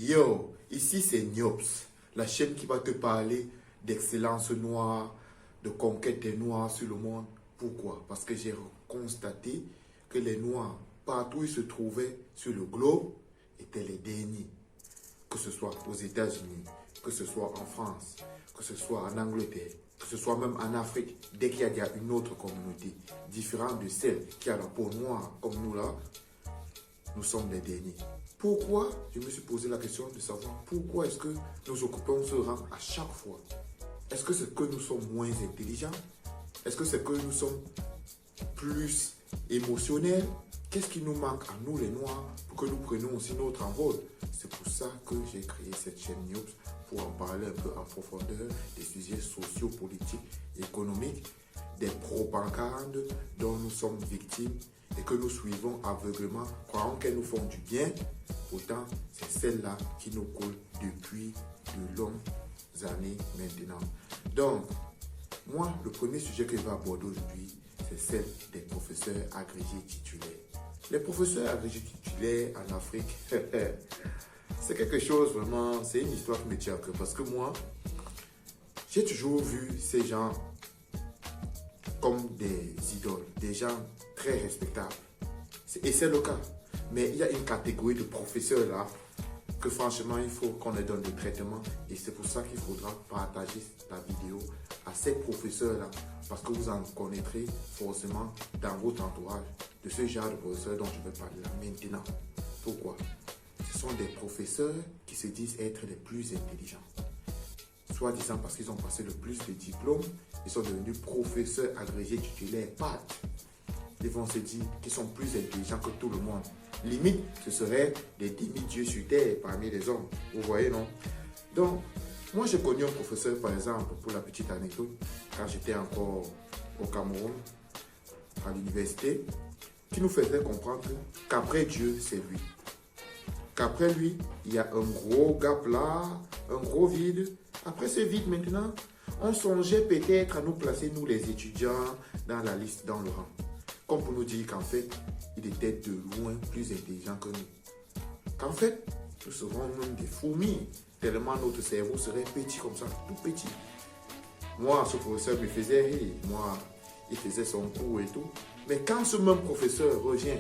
Yo, ici c'est Niops, la chaîne qui va te parler d'excellence noire, de conquête des noirs sur le monde. Pourquoi? Parce que j'ai constaté que les noirs, partout où ils se trouvaient sur le globe, étaient les derniers. Que ce soit aux États-Unis, que ce soit en France, que ce soit en Angleterre, que ce soit même en Afrique, dès qu'il y a une autre communauté différente de celle qui a la peau noire comme nous là, nous sommes les derniers. Pourquoi? Je me suis posé la question de savoir pourquoi est-ce que nous occupons ce rang à chaque fois. Est-ce que c'est que nous sommes moins intelligents? Est-ce que c'est que nous sommes plus émotionnels? Qu'est-ce qui nous manque à nous les Noirs pour que nous prenions aussi notre envol? C'est pour ça que j'ai créé cette chaîne Niops pour en parler un peu en profondeur des sujets sociaux, politiques, économiques, des propagandes dont nous sommes victimes et que nous suivons aveuglément, croyant qu'elles nous font du bien. Pourtant, c'est celle-là qui nous coule depuis de longues années maintenant. Donc, moi, le premier sujet que je vais aborder aujourd'hui, c'est celle des professeurs agrégés titulaires. Les professeurs agrégés titulaires en Afrique, c'est quelque chose vraiment, c'est une histoire qui me tient à cœur. Parce que moi, j'ai toujours vu ces gens comme des idoles, des gens très respectables. Et c'est le cas. Mais il y a une catégorie de professeurs là que franchement, il faut qu'on leur donne le traitement. Et c'est pour ça qu'il faudra partager la vidéo à ces professeurs-là. Parce que vous en connaîtrez forcément dans votre entourage de ce genre de professeurs dont je vais parler là maintenant. Pourquoi? Ce sont des professeurs qui se disent être les plus intelligents. Soi-disant parce qu'ils ont passé le plus de diplômes, ils sont devenus professeurs agrégés titulaires PAT. Ils vont se dire qu'ils sont plus intelligents que tout le monde. Limite, ce seraient des demi-dieux sur terre parmi les hommes. Vous voyez, non? Donc, moi, j'ai connu un professeur, par exemple, pour la petite anecdote, quand j'étais encore au Cameroun, à l'université, qui nous faisait comprendre qu'après Dieu, c'est lui. Qu'après lui, il y a un gros gap là, un gros vide. Après ce vide, maintenant, on songeait peut-être à nous placer, nous les étudiants, dans la liste, dans le rang. Comme pour nous dire qu'en fait, il était de loin plus intelligent que nous. Qu'en fait, nous serons même des fourmis, tellement notre cerveau serait petit comme ça, tout petit. Moi, ce professeur me faisait rire. Moi, il faisait son cours et tout. Mais quand ce même professeur revient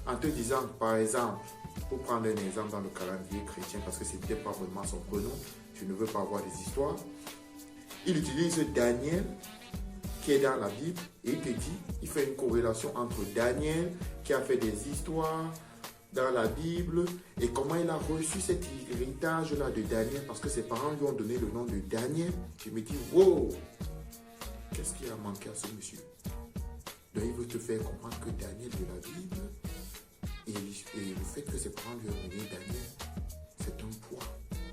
en te disant, par exemple, pour prendre un exemple dans le calendrier chrétien, parce que ce n'était pas vraiment son prénom, je ne veux pas avoir des histoires, il utilise Daniel, qui est dans la Bible, et il te dit, il fait une corrélation entre Daniel, qui a fait des histoires dans la Bible, et comment il a reçu cet héritage-là de Daniel, parce que ses parents lui ont donné le nom de Daniel. Je me dis, wow, qu'est-ce qui a manqué à ce monsieur? Donc il veut te faire comprendre que Daniel de la Bible, et le fait que ses parents lui ont donné Daniel, c'est un poids.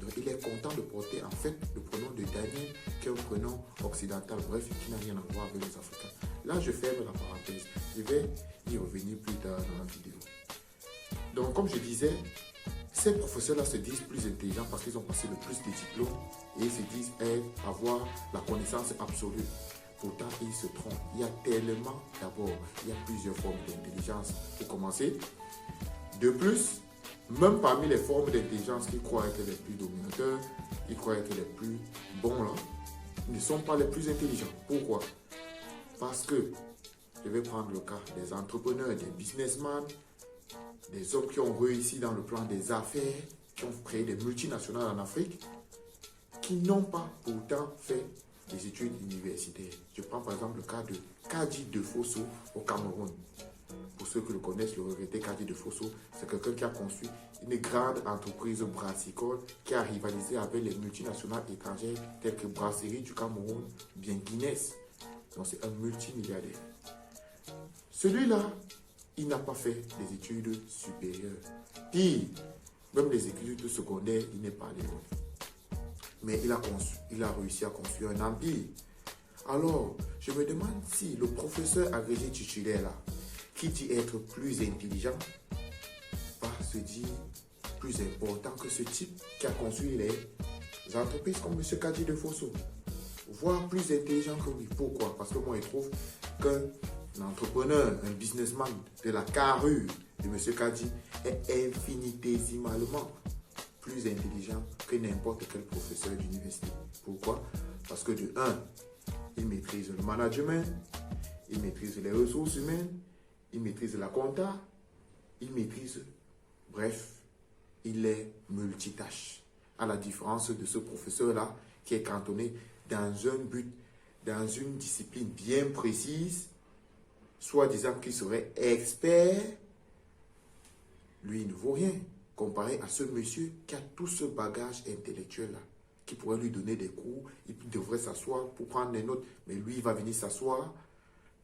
Donc il est content de porter en fait le prénom de Daniel, qui est un prénom occidental, bref, qui n'a rien à voir avec les Africains. Là, je ferme la parenthèse. Je vais y revenir plus tard dans la vidéo. Donc, comme je disais, ces professeurs-là se disent plus intelligents parce qu'ils ont passé le plus de diplômes et ils se disent avoir la connaissance absolue. Pourtant, ils se trompent. Il y a tellement, d'abord, il y a plusieurs formes d'intelligence pour commencer. De plus, même parmi les formes d'intelligence qu'ils croient être les plus dominateurs, ils croient être les plus bons là, ils ne sont pas les plus intelligents. Pourquoi? Parce que, je vais prendre le cas des entrepreneurs, des businessmen, des hommes qui ont réussi dans le plan des affaires, qui ont créé des multinationales en Afrique, qui n'ont pas pourtant fait des études universitaires. Je prends par exemple le cas de Kadi Defosso au Cameroun. Pour ceux qui le connaissent, le regretté Kadi Defosso, c'est quelqu'un qui a conçu une grande entreprise brassicole qui a rivalisé avec les multinationales étrangères telles que Brasserie du Cameroun, bien Guinness. Donc c'est un multimilliardaire. Celui-là, il n'a pas fait des études supérieures. Pire, même les études secondaires, il n'est pas allé loin. Mais il a réussi à construire un empire. Alors, je me demande si le professeur agrégé titulaire là, qui dit être plus intelligent, va se dire plus important que ce type qui a construit les entreprises comme M. Kadi Defosso, voire plus intelligent que lui. Pourquoi? Parce que moi, je trouve qu'un entrepreneur, un businessman de la carrure de M. Kadi est infinitésimalement plus intelligent que n'importe quel professeur d'université. Pourquoi? Parce que de un, il maîtrise le management, il maîtrise les ressources humaines, il maîtrise la compta, il maîtrise, bref, il est multitâche. À la différence de ce professeur-là qui est cantonné dans un but, dans une discipline bien précise, soi-disant qu'il serait expert, lui il ne vaut rien comparé à ce monsieur qui a tout ce bagage intellectuel-là, qui pourrait lui donner des cours, il devrait s'asseoir pour prendre des notes, mais lui il va venir s'asseoir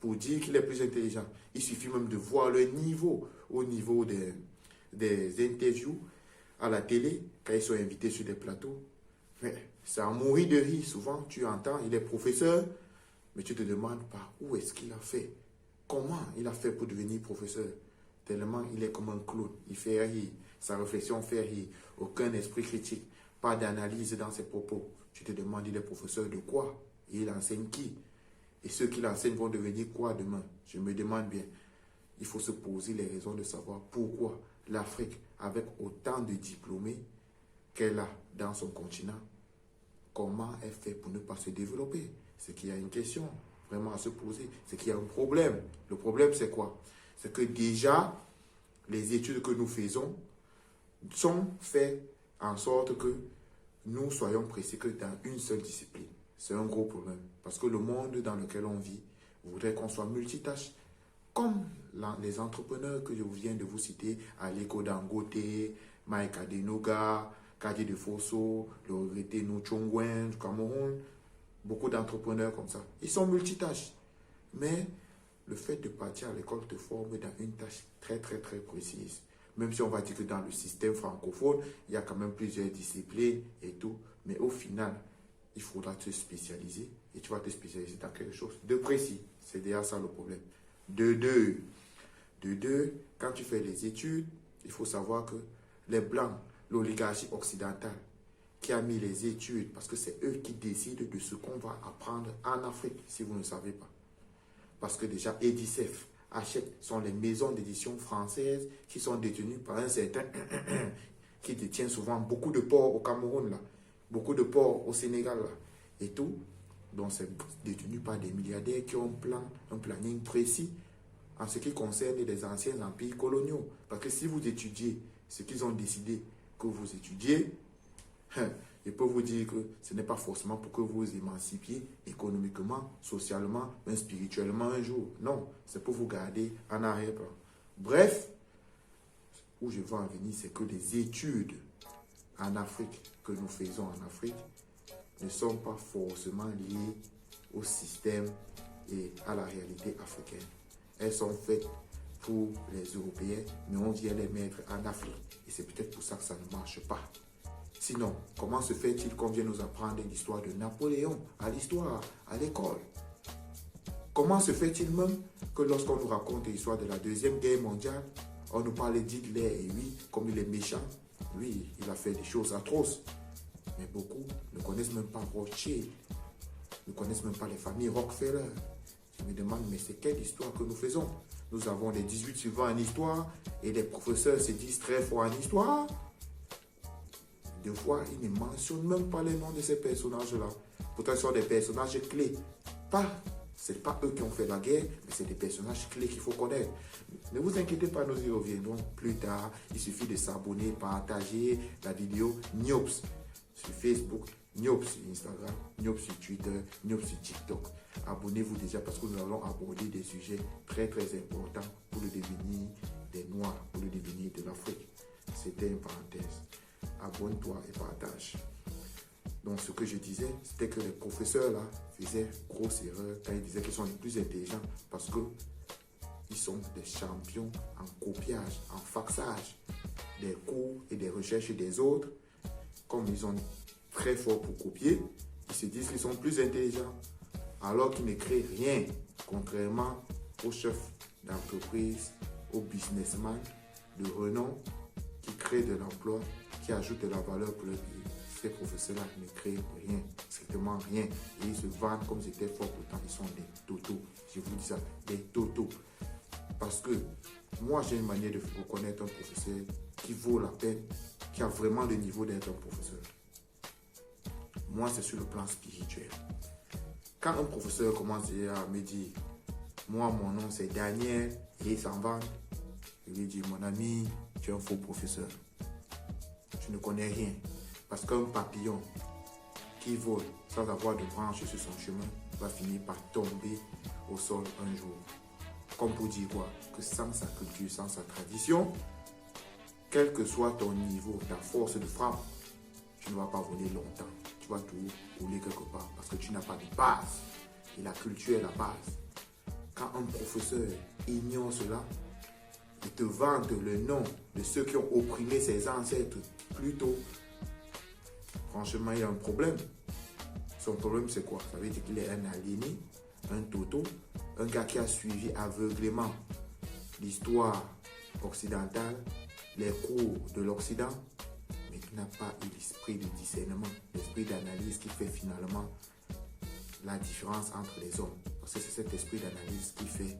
pour dire qu'il est plus intelligent. Il suffit même de voir le niveau, au niveau des interviews à la télé, quand ils sont invités sur des plateaux. Mais c'est à mourir de rire. Souvent, tu entends, il est professeur, mais tu te demandes par où est-ce qu'il a fait. Comment il a fait pour devenir professeur? Tellement il est comme un clown. Il fait rire. Sa réflexion fait rire. Aucun esprit critique. Pas d'analyse dans ses propos. Tu te demandes, il est professeur de quoi? Et il enseigne qui? Et ceux qui l'enseignent vont devenir quoi demain? Je me demande bien. Il faut se poser les raisons de savoir pourquoi l'Afrique, avec autant de diplômés qu'elle a dans son continent, comment elle fait pour ne pas se développer? C'est qu'il y a une question vraiment à se poser. C'est qu'il y a un problème. Le problème, c'est quoi? C'est que déjà, les études que nous faisons sont faites en sorte que nous soyons précis que dans une seule discipline. C'est un gros problème. Parce que le monde dans lequel on vit voudrait qu'on soit multitâche. Comme les entrepreneurs que je viens de vous citer, Aliko Dangote, Mike Adenoga, Kadi de Fosso, le regretté Nouchongwen du Cameroun, beaucoup d'entrepreneurs comme ça. Ils sont multitâches. Mais le fait de partir à l'école te forme dans une tâche très précise. Même si on va dire que dans le système francophone, il y a quand même plusieurs disciplines et tout. Mais au final, il faudra te spécialiser et tu vas te spécialiser dans quelque chose de précis. C'est déjà ça le problème. De deux, quand tu fais les études, il faut savoir que les Blancs, l'oligarchie occidentale, qui a mis les études, parce que c'est eux qui décident de ce qu'on va apprendre en Afrique, si vous ne savez pas. Parce que déjà, Edicef, Hachette sont les maisons d'édition françaises qui sont détenues par un certain qui détient souvent beaucoup de ports au Cameroun, là, beaucoup de ports au Sénégal, là, et tout. Donc, c'est détenu par des milliardaires qui ont un planning précis en ce qui concerne les anciens empires coloniaux. Parce que si vous étudiez ce qu'ils ont décidé que vous étudiez, je peux vous dire que ce n'est pas forcément pour que vous vous émancipiez économiquement, socialement, même spirituellement un jour. Non, c'est pour vous garder en arrière-plan. Bref, où je veux en venir, c'est que les études en Afrique que nous faisons en Afrique ne sont pas forcément liées au système et à la réalité africaine. Elles sont faites pour les Européens, mais on vient les mettre en Afrique. Et c'est peut-être pour ça que ça ne marche pas. Sinon, comment se fait-il qu'on vienne nous apprendre l'histoire de Napoléon à l'histoire, à l'école? Comment se fait-il même que lorsqu'on nous raconte l'histoire de la Deuxième Guerre mondiale, on nous parle d'Hitler et oui, comme il est méchant, oui, il a fait des choses atroces. Mais beaucoup ne connaissent même pas Rothschild, ne connaissent même pas les familles Rockefeller. Je me demande, mais c'est quelle histoire que nous faisons? Nous avons les 18 suivants en histoire et les professeurs se disent très forts en histoire. Des fois, ils ne mentionnent même pas les noms de ces personnages-là. Pourtant, ce sont des personnages clés. Ce n'est pas eux qui ont fait la guerre, mais c'est des personnages clés qu'il faut connaître. Ne vous inquiétez pas, nous y reviendrons plus tard. Il suffit de s'abonner, partager la vidéo Niops sur Facebook, Niops sur Instagram, Niops sur Twitter, Niops sur TikTok. Abonnez-vous déjà parce que nous allons aborder des sujets très importants pour le devenir des Noirs, pour le devenir de l'Afrique. C'était une parenthèse. Abonne-toi et partage. Donc ce que je disais, c'était que les professeurs là faisaient grosse erreur quand ils disaient qu'ils sont les plus intelligents parce que ils sont des champions en copiage, en faxage des cours et des recherches des autres. Comme ils sont très forts pour copier, ils se disent qu'ils sont plus intelligents alors qu'ils ne créent rien, contrairement aux chefs d'entreprise, aux businessmen de renom qui créent de l'emploi, qui ajoutent de la valeur pour leur pays. Ces professeurs-là ne créent rien, strictement rien. Et ils se vendent comme ils étaient forts, pourtant ils sont des totos. Je vous dis ça, des totos. Parce que moi, j'ai une manière de reconnaître un professeur qui vaut la peine, qui a vraiment le niveau d'être un professeur. Moi, c'est sur le plan spirituel. Quand un professeur commence à me dire, moi, mon nom c'est Daniel, et il s'en va, je lui dis, mon ami, tu es un faux professeur. Tu ne connais rien. Parce qu'un papillon qui vole sans avoir de branche sur son chemin va finir par tomber au sol un jour. Comme pour dire quoi? Que sans sa culture, sans sa tradition, quel que soit ton niveau, ta force de frappe, tu ne vas pas voler longtemps. Tu vas tout rouler quelque part parce que tu n'as pas de base. Et la culture est la base. Quand un professeur ignore cela, il te vante le nom de ceux qui ont opprimé ses ancêtres plus tôt. Franchement, il y a un problème. Son problème, c'est quoi? Ça veut dire qu'il est un aliéné, un toto, un gars qui a suivi aveuglément l'histoire occidentale, les cours de l'Occident, mais qui n'a pas eu l'esprit de discernement, l'esprit d'analyse qui fait finalement la différence entre les hommes. Parce que c'est cet esprit d'analyse qui fait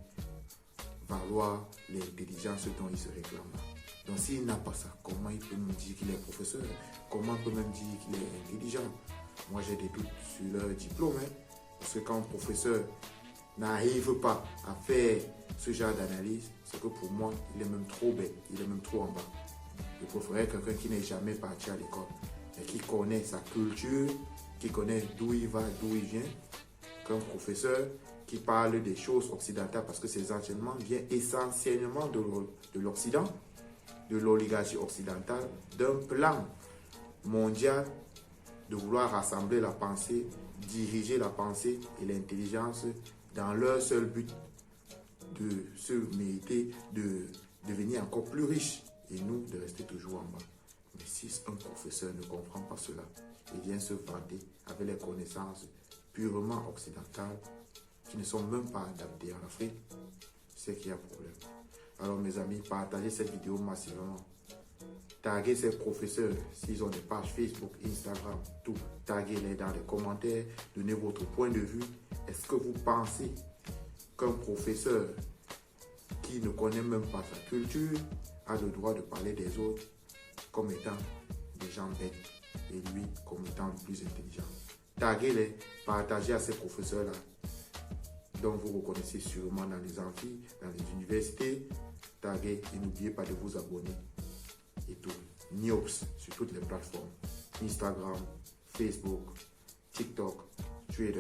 valoir l'intelligence dont il se réclame. Donc s'il n'a pas ça, comment il peut me dire qu'il est professeur? Comment il peut même dire qu'il est intelligent? Moi j'ai des doutes sur leur diplôme. Parce que quand un professeur n'arrive pas à faire ce genre d'analyse, c'est que pour moi, il est même trop bête, il est même trop en bas. Je préférerais quelqu'un qui n'est jamais parti à l'école, mais qui connaît sa culture, qui connaît d'où il va, d'où il vient, qu'un professeur qui parle des choses occidentales parce que ses enseignements viennent essentiellement de l'Occident, de l'oligarchie occidentale, d'un plan mondial de vouloir rassembler la pensée, diriger la pensée et l'intelligence dans leur seul but de se mériter, de devenir encore plus riche et nous de rester toujours en bas. Mais si un professeur ne comprend pas cela, il vient se vanter avec les connaissances purement occidentales qui ne sont même pas adaptées en Afrique, c'est qu'il y a problème. Alors mes amis, partagez cette vidéo massivement. Taguez ces professeurs s'ils ont des pages Facebook, Instagram, tout. Taguez-les dans les commentaires, donnez votre point de vue. Est-ce que vous pensez qu'un professeur qui ne connaît même pas sa culture a le droit de parler des autres comme étant des gens bêtes et lui comme étant le plus intelligent? Taguez-les, partagez à ces professeurs-là dont vous reconnaissez sûrement dans les amphis, dans les universités. Taguez et n'oubliez pas de vous abonner et tout. Niops sur toutes les plateformes. Instagram, Facebook, TikTok, Twitter.